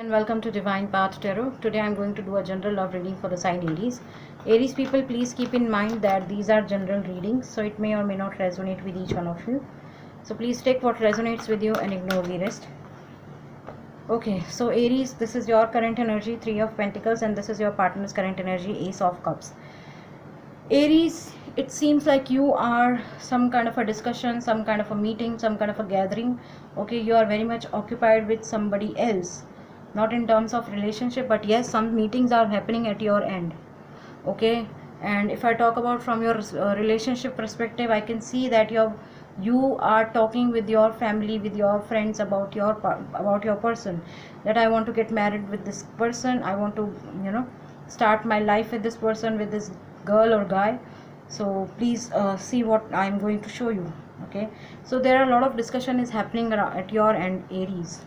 And welcome to Divine Path Tarot. Today I'm going to do a general love reading for the sign Aries. Aries people, please keep in mind that these are general readings, so it may or may not resonate with each one of you. So please take what resonates with you and ignore the rest. Okay, so Aries, this is your current energy, Three of Pentacles, and this is your partner's current energy, Ace of Cups. Aries, it seems like you are some kind of a discussion, some kind of a meeting, some kind of a gathering. Okay, you are very much occupied with somebody else, not in terms of relationship, but yes, some meetings are happening at your end. Okay, and if I talk about from your relationship perspective, I can see that you are talking with your family, with your friends about your person, that I want to get married with this person, I want to start my life with this person, with this girl or guy. So please see what I'm going to show you. Okay, so there are a lot of discussion is happening at your end, Aries.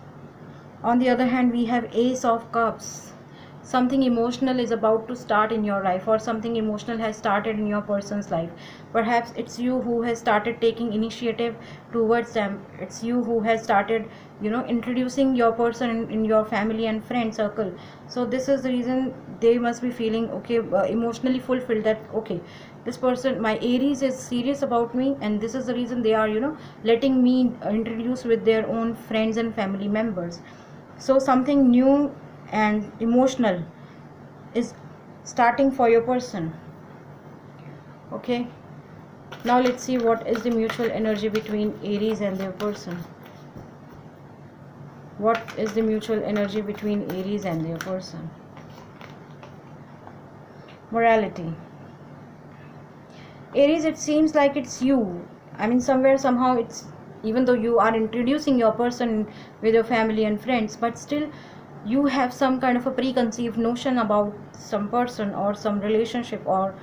On the other hand, we have Ace of Cups. Something emotional is about to start in your life, or something emotional has started in your person's life. Perhaps it's you who has started taking initiative towards them. It's you who has started introducing your person in your family and friend circle. So this is the reason they must be feeling emotionally fulfilled, that okay, this person, my Aries, is serious about me, and this is the reason they are letting me introduce with their own friends and family members. So something new and emotional is starting for your person. Okay, now let's see what is the mutual energy between Aries and their person. What is the mutual energy between Aries and their person? Morality. Aries, it seems like it's you. I mean, somewhere, somehow, it's, even though you are introducing your person with your family and friends, but still you have some kind of a preconceived notion about some person or some relationship, or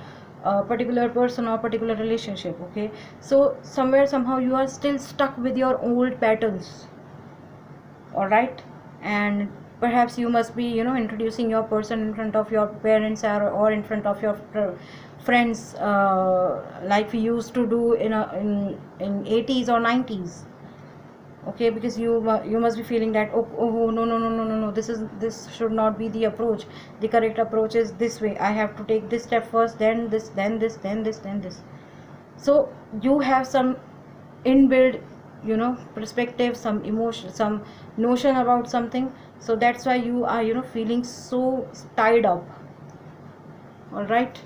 a particular person or particular relationship. Okay, so somewhere, somehow, you are still stuck with your old patterns. All right, and perhaps you must be introducing your person in front of your parents, or in front of your friends, like we used to do in 80s or 90s. Okay, because you must be feeling that oh no, this should not be the approach. The correct approach is this way. I have to take this step first, then this, then this, then this, then this. So you have some inbuilt perspective, some emotion, some notion about something. So that's why you are feeling so tied up. All right,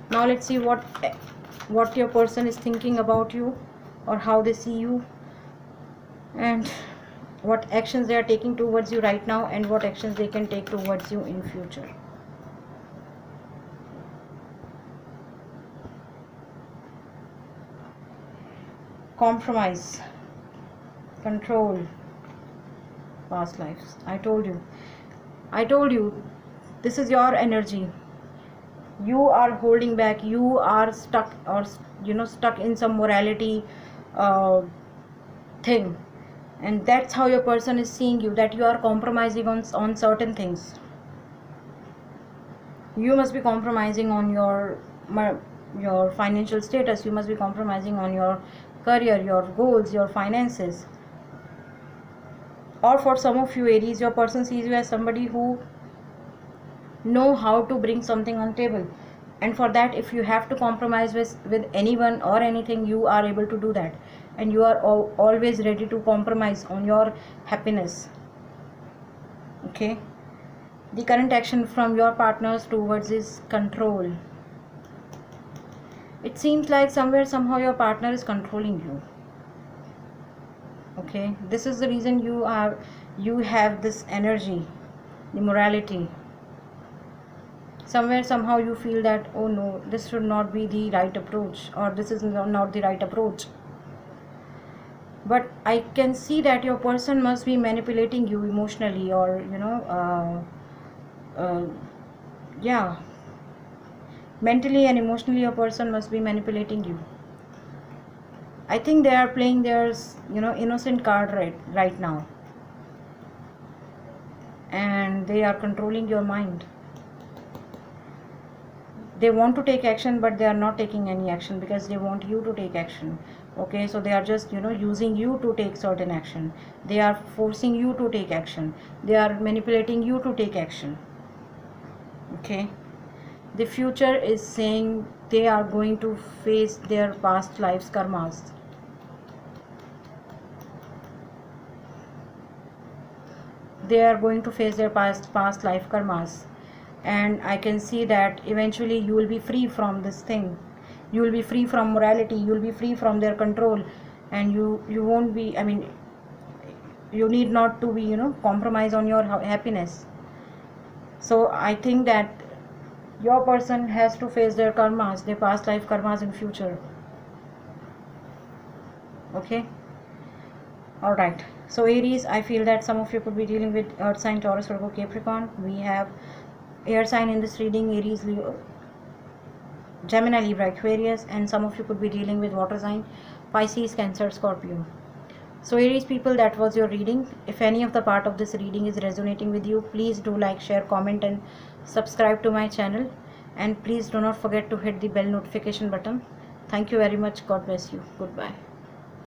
now let's see what your person is thinking about you, or how they see you, and what actions they are taking towards you right now, and what actions they can take towards you in future. Compromise, control, past lives. I told you this is your energy. You are holding back, you are stuck, or stuck in some morality thing, and that's how your person is seeing you, that you are compromising on certain things. You must be compromising on your financial status, you must be compromising on your career, your goals, your finances. Or for some of you Aries, your person sees you as somebody who know how to bring something on table, and for that, if you have to compromise with anyone or anything, you are able to do that, and you are always ready to compromise on your happiness. Okay, the current action from your partners towards is control. It seems like somewhere, somehow, your partner is controlling you. Okay, this is the reason you have this energy, the morality. Somewhere, somehow, you feel that oh no, this should not be the right approach, or this is not the right approach. But I can see that your person must be manipulating you emotionally, or yeah, mentally and emotionally, your person must be manipulating you. I think they are playing their innocent card right now, and they are controlling your mind. They want to take action, but they are not taking any action because they want you to take action. Okay, so they are just, you know, using you to take certain action. They are forcing you to take action. They are manipulating you to take action. Okay, the future is saying they are going to face their past lives karmas. They are going to face their past life karmas, and I can see that eventually you will be free from this thing. You will be free from morality, you will be free from their control, and you won't be, I mean, you need not to be, you know, compromise on your happiness. So I think that your person has to face their karmas, their past life karmas in future. Okay, all right. So Aries, I feel that some of you could be dealing with earth sign, Taurus, Virgo, Capricorn. We have air sign in this reading, Aries, Leo, Gemini, Libra, Aquarius, and some of you could be dealing with water sign, Pisces, Cancer, Scorpio. So Aries people, that was your reading. If any of the part of this reading is resonating with you, please do like, share, comment, and subscribe to my channel. And please do not forget to hit the bell notification button. Thank you very much. God bless you. Goodbye.